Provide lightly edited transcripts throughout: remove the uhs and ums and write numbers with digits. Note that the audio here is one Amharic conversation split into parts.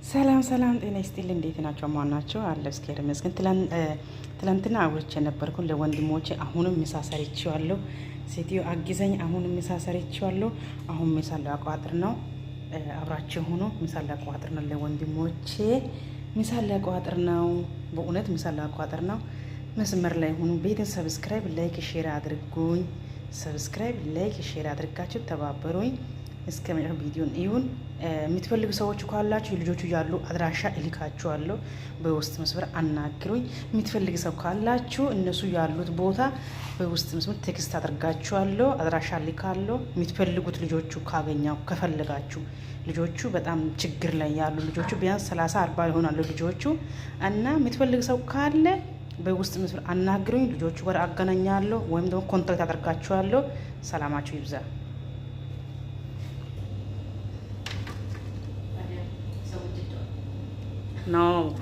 ሰላም ሰላም፣ ጤና ይስጥልኝ። እንዴት ናቸው? ማን ናቸው? አለ እስኪር መስገን ትላንትና አውርቼ ነበርኩ ለወንድሞቼ። አሁንም ምሳ ሰርቼዋለሁ። ሴትዮ አግዘኝ። አሁንም ምሳ ሰርቼዋለሁ። አሁን ምሳ ላቋጥር ነው። አብራችሁ ሆኖ ምሳ ላቋጥር ነው። ለወንድሞቼ ምሳ ላቋጥር ነው። በእውነት ምሳ ላቋጥር ነው። መስመር ላይ ሆኑ። ቤትን ሰብስክራይብ፣ ላይክ፣ ሼር አድርጉኝ። ሰብስክራይብ፣ ላይክ፣ ሼር አድርጋችሁ ተባበሩኝ። እስከ መጨረሻው ቪዲዮን ይሁን። የምትፈልጉ ሰዎች ካላችሁ ልጆቹ ያሉ አድራሻ እልካችኋለሁ። በውስጥ መስመር አናግሩኝ። የምትፈልግ ሰው ካላችሁ እነሱ ያሉት ቦታ በውስጥ መስመር ቴክስት አድርጋችኋለሁ። አድራሻ ልካለሁ። የምትፈልጉት ልጆቹ ካገኛው ከፈለጋችሁ ልጆቹ በጣም ችግር ላይ ያሉ ልጆቹ ቢያንስ 30-40 ይሆናሉ ልጆቹ እና የምትፈልግ ሰው ካለ በውስጥ መስመር አናግሩኝ። ልጆቹ ጋር አገናኛለሁ ወይም ደግሞ ኮንታክት አድርጋችኋለሁ። ሰላማችሁ ይብዛ። No.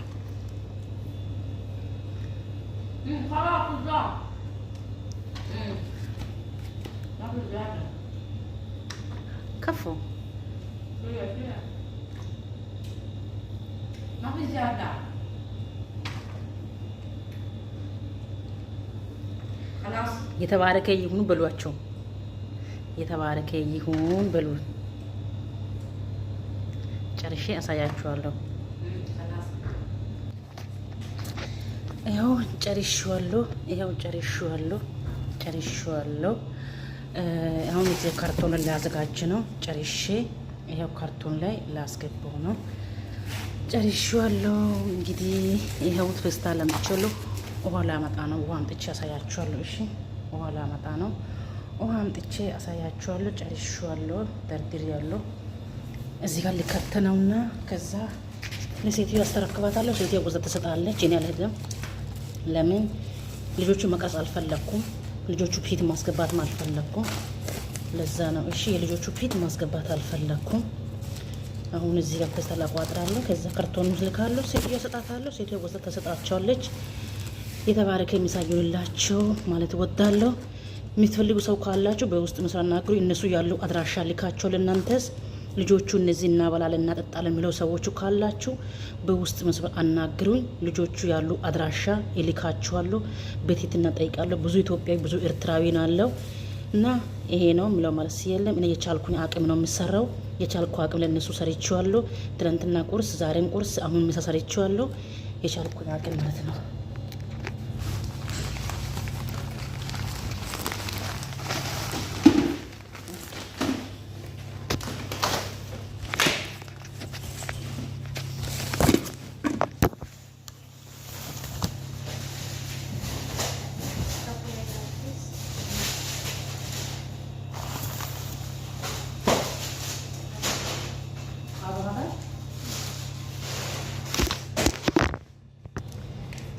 كفو. ما في زيادة. خلاص. يتبارك يهون بلواتشو. يتبارك يهون بلو. ጨርሼ አሳያችኋለሁ። ይኸው ጨርሼዋለሁ። አሁን እዚህ ካርቶን ላይ ላዘጋጅ ነው። ጨርሼ ይኸው ካርቶን ላይ ላስገባው ነው። ጨርሼዋለሁ። እንግዲህ ይኸው ፌስታ ለምቻለሁ። ውሃ ላመጣ ነው። ውሃ አምጥቼ አሳያችኋለሁ። እሺ፣ ውሃ ላመጣ ነው። ውሃ አምጥቼ አሳያችኋለሁ። ጨርሼዋለሁ። ደርድሬያለሁ። እዚህ ጋር ልከተነውና ከዛ ለሴትዮ አስተረክባታለሁ። ሴትዮ ወዘተ ትሰጣለች። እኔ አልሄድም። ለምን ልጆቹ መቅረጽ አልፈለኩም። ልጆቹ ፊት ማስገባት አልፈለኩም። ለዛ ነው። እሺ፣ የልጆቹ ፊት ማስገባት አልፈለኩም። አሁን እዚህ ጋር ፌስታል አቋጥራለሁ። ከዛ ካርቶን ልካለሁ። ሴትዮ ሰጣታለሁ። ሴትዮ ወዘተ ተሰጣቸዋለች። የተባረከ የሚሳዩላቸው ማለት ወዳለሁ። የምትፈልጉ ሰው ካላችሁ በውስጥ መስራት ናግሩ። እነሱ ያሉ አድራሻ ልካቸው ለእናንተስ ልጆቹ እነዚህ እናበላለን እናጠጣለን የሚለው ሰዎቹ ካላችሁ በውስጥ መስመር አናግሩኝ። ልጆቹ ያሉ አድራሻ ይልካችኋለሁ። በትህትና ጠይቃለሁ። ብዙ ኢትዮጵያዊ ብዙ ኤርትራዊ ናለው እና ይሄ ነው የሚለው ማለት የለም። እኔ የቻልኩኝ አቅም ነው የምሰራው። የቻልኩ አቅም ለነሱ ሰርቼዋለሁ። ትናንትና ቁርስ፣ ዛሬም ቁርስ፣ አሁን ምሳ ሰርቼዋለሁ። የቻልኩኝ አቅም ማለት ነው።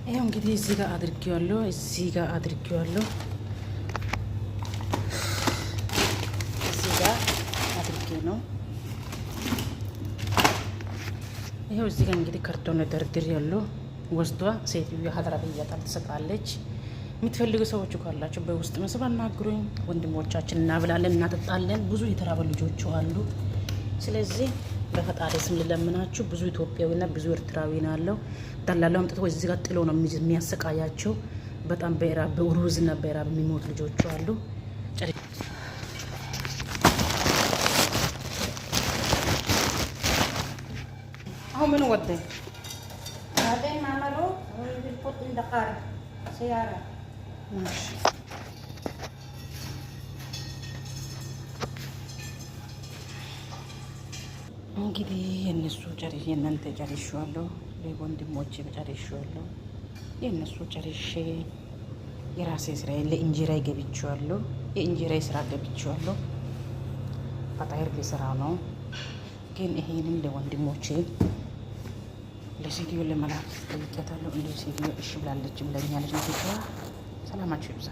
ይሄው እንግዲህ እዚህ ጋር አድርጌዋለሁ። እዚህ ጋር አድርጌ ነው። ይሄው እዚህ ጋር እንግዲህ ካርቶን ደርድሬያለሁ። ወስዷ ሴትዮ ሀድራ በያጣል ትሰጣለች። የምትፈልጉ ሰዎች ካላችሁ በውስጥ መስመር አናግሩኝ። ወንድሞቻችን እናብላለን እናጠጣለን። ብዙ የተራበ ልጆች አሉ። ስለዚህ በፈጣሪ ስም ልለምናችሁ። ብዙ ኢትዮጵያዊና ብዙ ኤርትራዊ ናለው። ደላላው አምጥቶ እዚህ ጋር ጥሎ ነው የሚያሰቃያቸው። በጣም በኢራብ በሩዝና በኢራብ የሚሞት ልጆች አሉ። አሁን ምን ወደ አደይ ማማሎ ወይ ቢልፖት እንደቃር ሲያራ ማሽ እንግዲህ የነሱ ጨርሼ የእናንተ ጨርሼዋለሁ። ለወንድሞቼ ጨርሼዋለሁ። የነሱ ጨርሼ የራሴ ስራ ለእንጀራዬ ገብቼዋለሁ። የእንጀራዬ ስራ ገብቼዋለሁ። ፈጣይር ለስራ ነው። ግን ይሄንን ለወንድሞቼ ለሴትዮ ለመላክ ጠይቄያታለሁ። እንደ ሴትዮ እሺ ብላለች ብለኛለች። ሰላማችሁ ይብዛ።